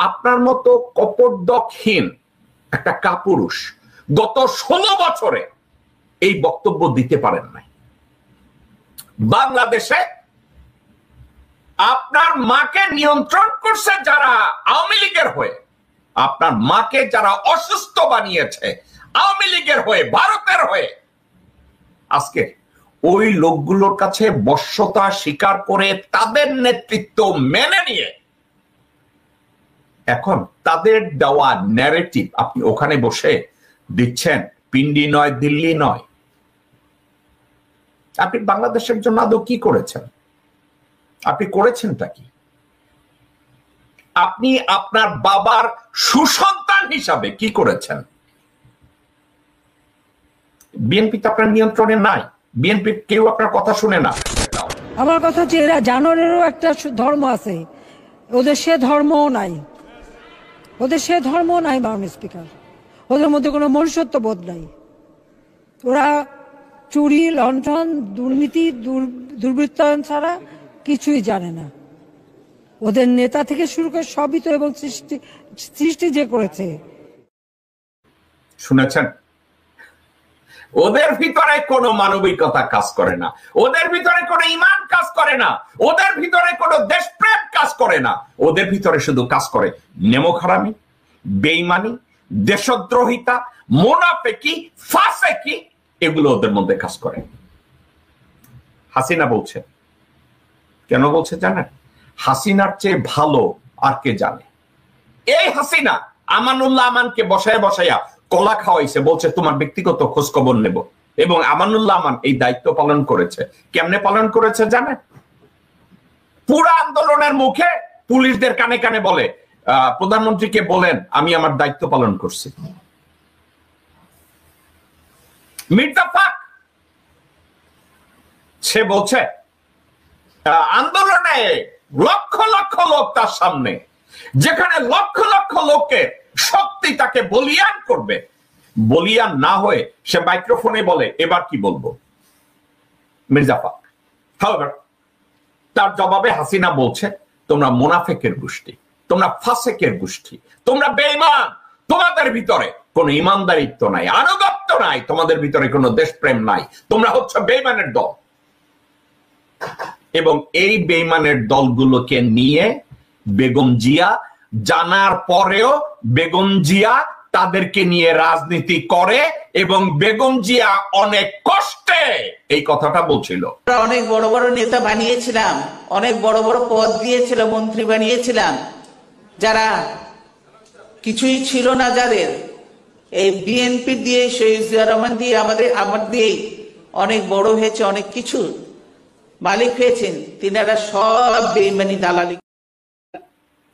আপনার মতো কপটদকহীন একটা কাপুরুষ গত 16 বছরে এই বক্তব্য দিতে পারেন নাই। বাংলাদেশে আপনার মাকে নিয়ন্ত্রণ করছে যারা আওয়ামী লীগের হয়ে, আপনার মাকে যারা অসুস্থ বানিয়েছে আওয়ামী লীগের হয়ে, ভারতের হয়ে, আজকে ওই লোকগুলোর কাছে বশ্যতা স্বীকার করে তাদের নেতৃত্ব মেনে নিয়ে এখন তাদের দেওয়া ন্যারেটিভ আপনি ওখানে বসে দিচ্ছেন। পিন্ডি নয়, দিল্লি নয়। আপনি বাংলাদেশের জন্য আদৌ কি করেছেন? আপনি করেছেনটা কি? আপনি আপনার বাবার সুসন্তান হিসাবে কি করেছেন? বিএনপি তো আপনার নিয়ন্ত্রণে নাই, বিএনপি কেউ আপনার কথা শুনে না। আমার কথা হচ্ছে এরা জানোয়ারেরও একটা ধর্ম আছে, ওদের সে ধর্মও নাই, ওদের সে ধর্মও নাই মাননীয় স্পিকার। ওদের মধ্যে কোনো মনুষ্যত্ব বোধ নাই। ওরা চুরি, লণ্ঠন, দুর্নীতি, দুর্বৃত্তায়ন ছাড়া কিছুই জানে না। ওদের নেতা থেকে শুরু করে সবই তো, এবং সৃষ্টি যে করেছে। শুনেছেন? ওদের ভিতরে কোনো মানবিকতা কাজ করে না, ওদের ভিতরে কোনো ঈমান কাজ করে না, ওদের ভিতরে কোনো দেশপ্রেম কাজ করে না। ওদের ভিতরে শুধু কাজ করে নেমোখারামি, বেঈমানি, দেশদ্রোহিতা, মুনাফিকি, ফাসিকি, এগুলো ওদের মধ্যে কাজ করে। হাসিনা বলছে, কেন বলছে জানেন? হাসিনার চেয়ে ভালো আর কে জানে? এই হাসিনা আমানুল্লাহ আমানকে বসায় বসাইয়া কলা খাওয়াইছে, বলছে তোমার ব্যক্তিগত খোঁজ খবর নেব। এবং আমানুল্লাহ আমান এই দায়িত্ব পালন করেছে। কেমনে পালন করেছে জানেন? পুরো আন্দোলনের মুখে পুলিশদের কানে কানে বলে, প্রধানমন্ত্রীকে বলেন আমি আমার দায়িত্ব পালন করছি। মির্জা ফাক সে বলছে আন্দোলনে লক্ষ লক্ষ লোক তার সামনে, যেখানে লক্ষ লক্ষ লোককে শক্তি তাকে বলিয়ান করবে, বলিয়ান না হয়ে সে মাইক্রোফোনে বলে এবার কি বলবো। মির্জা ফাক তার জবাবে হাসিনা বলছে তোমরা মুনাফিকের গোষ্ঠী, তোমরা ফাসেকের গোষ্ঠী, তোমরা বেঈমান, তোমাদের ভিতরে কোনো ইমানদারিত্ব নাই, আনুগত্য নাই, তোমাদের ভিতরে কোনো দেশপ্রেম নাই, তোমরা হচ্ছে বেঈমানের দল। এবং এই বেঈমানের দলগুলোকে নিয়ে বেগম জিয়া জানার পরেও বেগম জিয়া তাদেরকে নিয়ে রাজনীতি করে এবং বেগম জিয়া অনেক কষ্টে এই কথাটা বলছিল। অনেক বড় বড় নেতা বানিয়েছিলাম, অনেক বড় বড় পদ দিয়েছিল, মন্ত্রী বানিয়েছিলাম, যারা কিছুই ছিল না, যাদের এই বিএনপি দিয়ে, শহীদ জিয়াউর রহমান দিয়ে, আমার দিয়ে অনেক বড় হয়েছে, অনেক কিছু মালিক হয়েছেন, তিনারা সব বেঈমানি দালালি।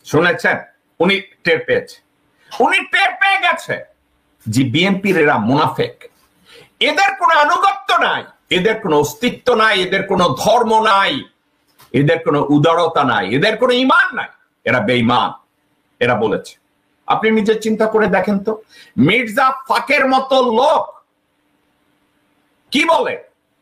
শুনেছেন? উনি টের পেয়েছে, উনি টের পেয়ে গেছে যে বিএনপির এরা মুনাফিক, এদের কোনো আনুগত্য নাই, এদের কোনো অস্তিত্ব নাই, এদের কোনো ধর্ম নাই, এদের কোনো উদারতা নাই, এদের কোনো ঈমান নাই, এরা বেঈমান। এরা বলেছে। আপনি নিজে চিন্তা করে দেখেন তো, মির্জা ফাকের মতো লোক কি বলে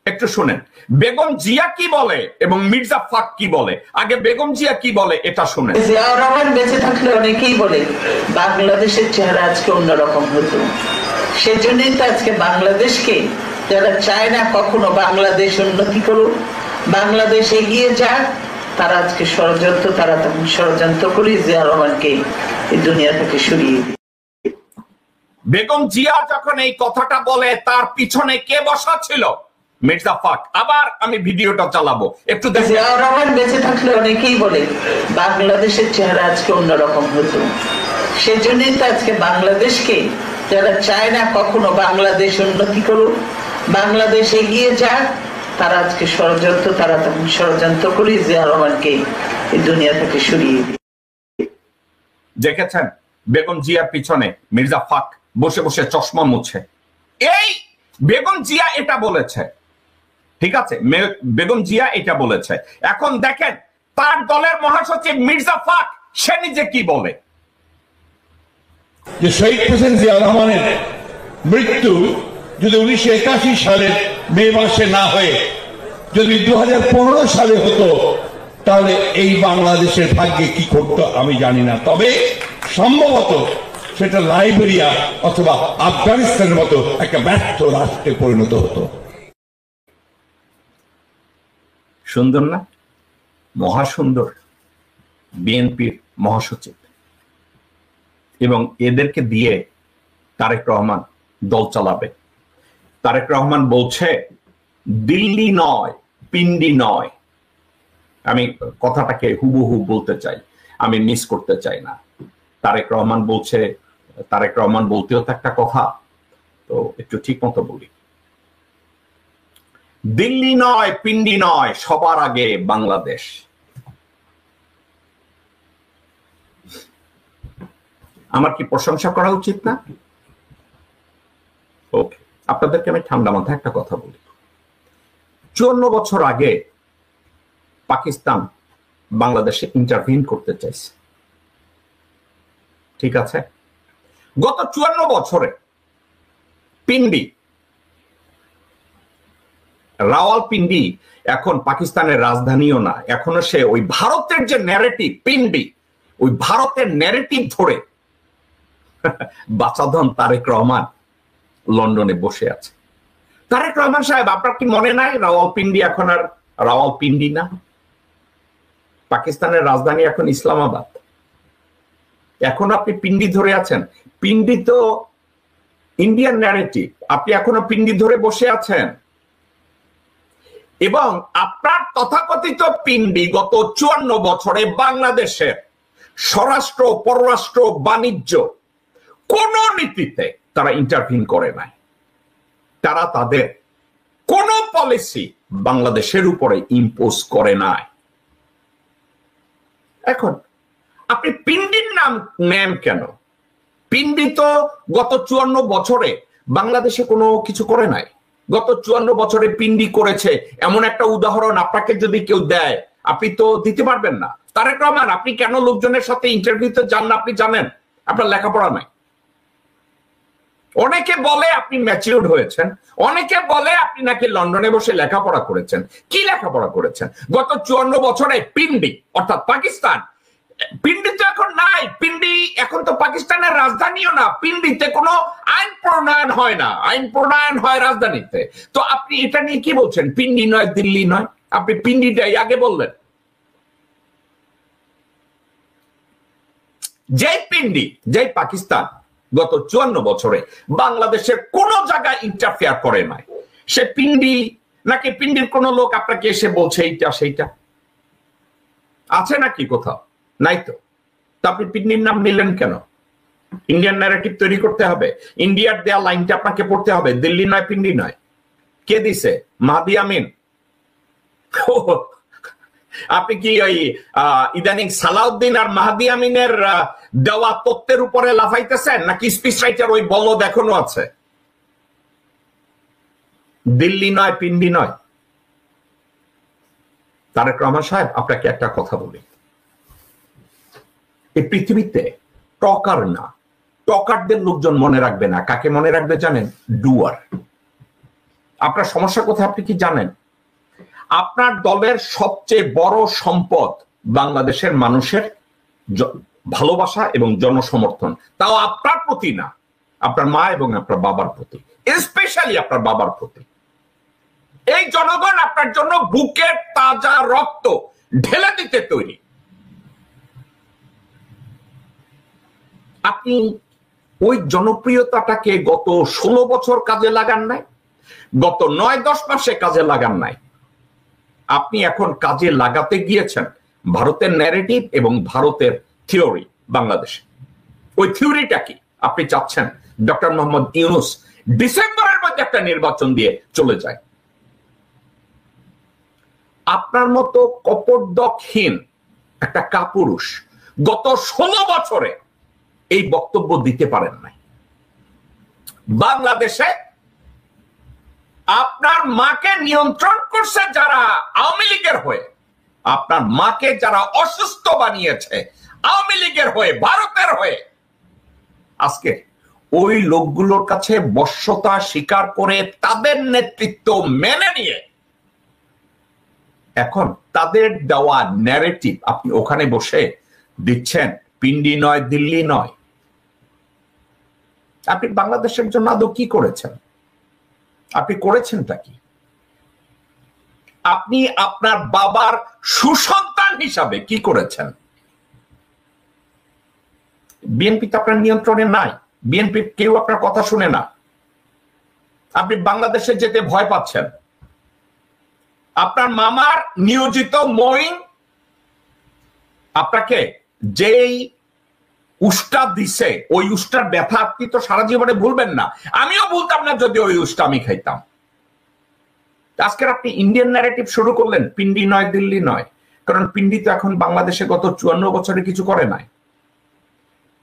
একটু শুনেন। বেগম জিয়া কি বলে এবং মির্জা ফাক কি বলে। আগে বেগম জিয়া কি বলে এটা শুনেন। জিয়াউর রহমান বেঁচে থাকলে অনেকেই বলে বাংলাদেশের চেহারা আজকে অন্যরকম হতো। সেজন্যই তো আজকে বাংলাদেশকে যারা চায় না কখনো বাংলাদেশ উন্নতি করুক, বাংলাদেশ এগিয়ে যাক, তারা আজকে ষড়যন্ত্র, তারা তখন ষড়যন্ত্র করে জিয়াউর রহমানকে এই দুনিয়া থেকে সরিয়ে দিই। বেগম জিয়া যখন এই কথাটা বলে তার পিছনে কে বসা ছিল? মির্জা ফাক। আবার আমি ভিডিওটা চালাবো, একটু দেখেন। জিয়াউর রহমান বেঁচে থাকলে অনেকেই বলে বাংলাদেশের চেহারা আজকে অন্যরকম হতো। সেজন্যই তো আজকে বাংলাদেশকে যারা চায় না কখনো বাংলাদেশ উন্নতি করুক, বাংলাদেশ এগিয়ে যাক, তারা আজকে ষড়যন্ত্র, তারা তখন ষড়যন্ত্র করে জিয়াউর রহমানকে এই দুনিয়া থেকে সরিয়ে দিই। দেখেছেন বেগম জিয়ার পিছনে মির্জা ফাক বসে বসে চশমা মুছে। এই বেগম জিয়া এটা বলেছে, ঠিক আছে, বেগম জিয়া এটা বলেছে। এখন দেখেন তার দলের মহাসচিব মির্জা ফাক সে নিজে কি বলে। যে শহীদ প্রেসিডেন্ট জিয়াউর রহমানের মৃত্যু যদি 1981 সালের মে মাসে না হয়ে যদি 2015 সালে হতো, তাহলে এই বাংলাদেশের ভাগ্যে কি করতো আমি জানি না। তবে সম্ভবত সেটা লাইবেরিয়া অথবা আফগানিস্তানের মতো একটা ব্যর্থ রাষ্ট্রে পরিণত হতো। সুন্দর না? মহাসুন্দর বিএনপির মহাসচিব, এবং এদেরকে দিয়ে তারেক রহমান দল চালাবে। তারেক রহমান বলছে দিল্লি নয়, পিন্ডি নয়। আমি কথাটাকে হুবহু বলতে চাই, আমি মিস করতে চাই না। তারেক রহমান বলছে, তারেক রহমান বলতেও তো একটা কথা, তো একটু ঠিক মতো বলি। দিল্লি নয়, পিন্ডি নয়, সবার আগে বাংলাদেশ। আমার কি প্রশংসা করা উচিত না? ওকে, আপনাদেরকে আমি ঠান্ডা মাথায় একটা কথা বলি। 54 বছর আগে পাকিস্তান বাংলাদেশে ইন্টারভিন করতে চাইছে, ঠিক আছে? গত 54 বছরে পিন্ডি, রাওয়ালপিন্ডি এখন পাকিস্তানের রাজধানীও না, এখনো সে ওই ভারতের যে ন্যারেটিভ পিন্ডি, ওই ভারতের ন্যারেটিভ ধরে বাচাধন তারেক রহমান লন্ডনে বসে আছে। তারেক রহমান সাহেব, আপনার কি মনে নাই রাওয়ালপিন্ডি এখন আর রাওয়ালপিন্ডি না? পাকিস্তানের রাজধানী এখন ইসলামাবাদ। এখন আপনি পিন্ডি ধরে আছেন। পিন্ডি তো ইন্ডিয়ান ন্যারেটিভ, আপনি এখনো পিন্ডি ধরে বসে আছেন। এবং আপনার তথাকথিত পিন্ডি গত 54 বছরে বাংলাদেশের স্বরাষ্ট্র, পররাষ্ট্র, বাণিজ্য কোন নীতিতে তারা ইন্টারভিন করে নাই। তারা তাদের কোন পলিসি বাংলাদেশের উপরে ইম্পোজ করে নাই। এখন আপনি পিন্ডির নাম নেন কেন? পিন্ডি তো গত 54 বছরে বাংলাদেশে কোনো কিছু করে নাই। গত 54 বছরে পিন্ডি করেছে এমন একটা উদাহরণ আপনাকে যদি কেউ দেয়, আপনি তো দিতে পারবেন না। তারেক রহমান, আপনি কেন লোকজনের সাথে ইন্টারভিউতে যান না আপনি জানেন? আপনার লেখাপড়া নাই। অনেকে বলে আপনি ম্যাচিউরড হয়েছেন, অনেকে বলে আপনি নাকি লন্ডনে বসে লেখাপড়া করেছেন। কি লেখাপড়া করেছেন? গত 54 বছরে পিন্ডি অর্থাৎ পাকিস্তান, পিন্ডি তো এখন নাই। পিন্ডি এখন তো পাকিস্তানের রাজধানীও না। পিন্ডিতে কোনো আইন প্রণয়ন হয় না, আইন প্রণয়ন হয় রাজধানীতে। তো আপনি এটা নিয়ে কি বলছেন? পিন্ডি নয়, দিল্লি নয়, আপনি পিন্ডিটাই আগে বললেন। যেই পিন্ডি, যেই পাকিস্তান গত 54 বছরে বাংলাদেশের কোন জায়গায় ইন্টারফেয়ার করে নাই, সে পিন্ডি নাকি পিন্ডির কোন লোক আপনাকে এসে বলছে এইটা সেইটা আছে নাকি কোথাও? নাই তো। আপনি পিন্ডির নাম নিলেন কেন? ইন্ডিয়ান ন্যারেটিভ তৈরি করতে হবে, ইন্ডিয়ার দেয়া লাইনটা আপনাকে পড়তে হবে, দিল্লি নয়, পিন্ডি নয়। কে দিছে? মাহদি আমিন। আপনি কি ওই ইদানিং সালাউদ্দিন আর মাহদি আমিনের দেওয়া তত্ত্বের উপরে লাফাইতেছেন, নাকি স্পিচ রাইটার ওই বলদ এখনো আছে? দিল্লি নয়, পিন্ডি নয়। তারেক রহমান সাহেব, আপনাকে একটা কথা বলি, এই পৃথিবীতে টকার না, টকারদের লোকজন মনে রাখবে না। কাকে মনে রাখবে জানেন? ডুয়ার। আপনার সমস্যা কোথায় আপনি কি জানেন? আপনার দলের সবচেয়ে বড় সম্পদ বাংলাদেশের মানুষের ভালোবাসা এবং জনসমর্থন, তাও আপনার প্রতি না, আপনার মা এবং আপনার বাবার প্রতি, স্পেশালি আপনার বাবার প্রতি। এই জনগণ আপনার জন্য বুকের তাজা রক্ত ঢেলে দিতে তৈরি। আপনি ওই জনপ্রিয়তাটাকে গত 16 বছর কাজে লাগান নাই, গত 9-10 মাসে কাজে লাগান নাই। আপনি এখন কাজে লাগাতে গিয়েছেন ভারতের ন্যারেটিভ এবং ভারতের থিওরি বাংলাদেশে। ওই থিওরিটা কি? আপনি চাচ্ছেন ডক্টর মোহাম্মদ ইউনূস ডিসেম্বরের মধ্যে একটা নির্বাচন দিয়ে চলে যায়। আপনার মতো কপটদকহীন একটা কাপুরুষ গত 16 বছরে এই বক্তব্য দিতে পারেন নাই। বাংলাদেশে আপনার মাকে নিয়ন্ত্রণ করছে যারা আওয়ামী লীগের হয়ে, আপনার মাকে যারা অসুস্থ বানিয়েছে আওয়ামী লীগের হয়ে, ভারতের হয়ে, আজকে ওই লোকগুলোর কাছে বশ্যতা স্বীকার করে তাদের নেতৃত্ব মেনে নিয়ে এখন তাদের দেওয়া ন্যারেটিভ আপনি ওখানে বসে দিচ্ছেন পিন্ডি নয়, দিল্লি নয়। আপনি বাংলাদেশের জন্য আদৌ কি করেছেন? আপনি করেছেনটা কি? আপনি আপনার বাবার সুসন্তান হিসাবে কি করেছেন? বিএনপি তো আপনার নিয়ন্ত্রণে নাই। বিএনপি কেউ আপনার কথা শুনে না। আপনি বাংলাদেশে যেতে ভয় পাচ্ছেন। আপনার মামার নিয়োজিত মঈন আপনাকে যেই উষ্টা দিছে, ওই উষ্টার ব্যথা আপনি তো সারা জীবনে ভুলবেন না। আমিও ভুলতাম না যদি ওই উষ্টা আমি খাইতাম। আজকের আপনি ইন্ডিয়ান ন্যারেটিভ শুরু করলেন, পিন্ডি নয়, দিল্লি নয়। কারণ পিন্ডি তো এখন বাংলাদেশে গত 54 বছরে কিছু করে নাই।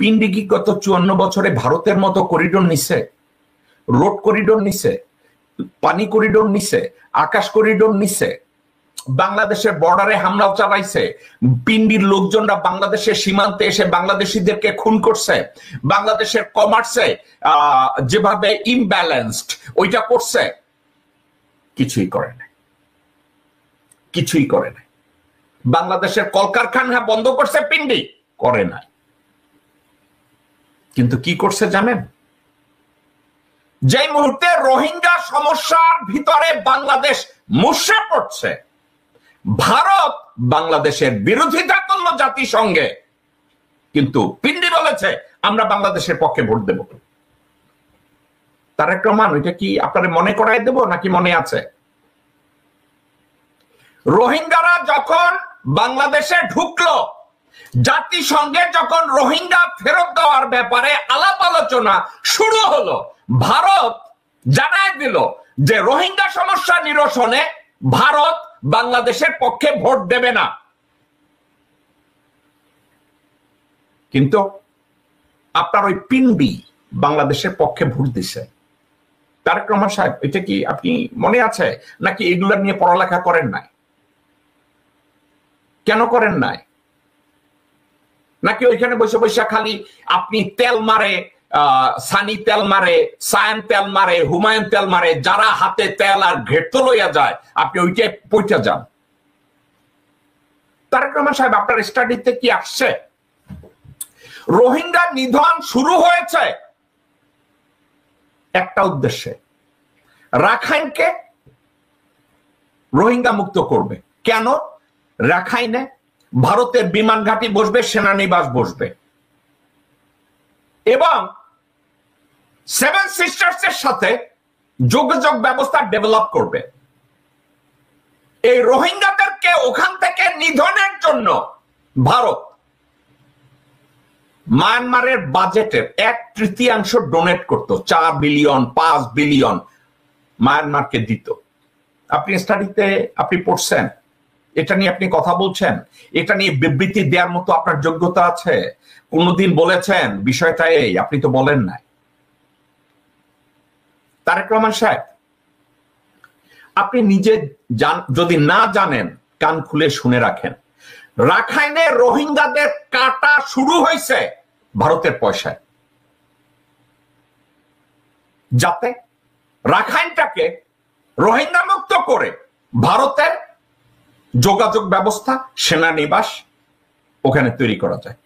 পিন্ডি কি গত 54 বছরে ভারতের মতো করিডোর নিছে? রোড করিডোর নিছে, পানি করিডোর নিছে, আকাশ করিডোর নিছে, বাংলাদেশের বর্ডারে হামলাও চালাইছে, পিন্ডির লোকজনরা বাংলাদেশের সীমান্তে এসে বাংলাদেশিদেরকে খুন করছে, বাংলাদেশের কমার্সে যেভাবে ইমব্যালেন্সড ওইটা করছে, কিছুই করে নাই, কিছুই করে নাই। বাংলাদেশের কলকারখানা বন্ধ করছে পিন্ডি, করে নাই। কিন্তু কি করছে জানেন? যে মুহূর্তে রোহিঙ্গা সমস্যার ভিতরে বাংলাদেশ মুষড়ে পড়ছে, ভারত বাংলাদেশের বিরোধিতা করলো জাতিসংঘে, কিন্তু পিন্ডি বলেছে আমরা বাংলাদেশের পক্ষে ভোট দেব। তারেক রহমান, ওইটা কি আপনারা মনে করাই দেব নাকি মনে আছে? রোহিঙ্গারা যখন বাংলাদেশে ঢুকলো, জাতিসংঘে যখন রোহিঙ্গা ফেরত দেওয়ার ব্যাপারে আলাপ আলোচনা শুরু হলো, ভারত জানায় দিল যে রোহিঙ্গা সমস্যা নিরসনে ভারত বাংলাদেশের পক্ষে ভোট দেবে না। কিন্তু আপনার ওই পিন্ডি বাংলাদেশের পক্ষে ভোট দিছে। তারেক রহমান সাহেব, এটা কি আপনি মনে আছে নাকি এগুলা নিয়ে পড়ালেখা করেন নাই? কেন করেন নাই? নাকি ওইখানে বসে বসে খালি আপনি তেল মারে, সানি তেল মারে, সায়ান তেল মারে, হুমায়ুন তেল মারে, যারা হাতে তেল আর ঘেটতো লইয়া যায় আপনি ওইটাই পইটা যান? তারেক রহমান সাহেব, আপনার স্টাডিতে কি আসছে? রোহিঙ্গা নিধন শুরু হয়েছে একটা উদ্দেশ্যে, রাখাইনকে রোহিঙ্গা মুক্ত করবে। কেন? রাখাইনে ভারতের বিমান ঘাঁটি বসবে, সেনানিবাস বসবে, এবং সেভেন সিস্টার্স এর সাথে যোগাযোগ ব্যবস্থা ডেভেলপ করবে। এই রোহিঙ্গাদেরকে ওখান থেকে নিধনের জন্য ভারত মায়ানমারের বাজেটের 1/3 ডোনেট করত, 4 বিলিয়ন 5 বিলিয়ন মায়ানমারকে দিত। আপনি স্টাডিতে আপনি পড়ছেন, এটা নিয়ে আপনি কথা বলছেন, এটা নিয়ে বিবৃতি দেওয়ার মতো আপনার যোগ্যতা আছে? কোনদিন বলেছেন বিষয়টা এই? আপনি তো বলেন নাই। তারেক রহমান সাহেব, আপনি নিজে যদি না জানেন, কান খুলে শুনে রাখেন। রাখাইনে রোহিঙ্গাদের কাটা শুরু হয়েছে ভারতের পয়সায়, যাতে রাখাইনটাকে রোহিঙ্গা মুক্ত করে ভারতের যোগাযোগ ব্যবস্থা, সেনানিবাস ওখানে তৈরি করা যায়।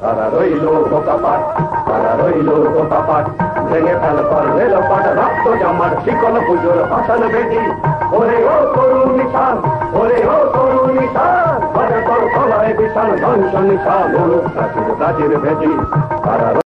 কারা রইল গোপাপাট, কারা রইল গোপাপাট, ভেঙে ফেল পর রেলপাট, রক্ত জমার শিকল পুজোর ফসল বেটি। ওরে ও তরুণ নিশান, ওরে ও তরুণ নিশান, বাজে তোর গলায় বিশাল ধ্বংস নিশান, প্রাচীর প্রাচীর ভেটি। কারা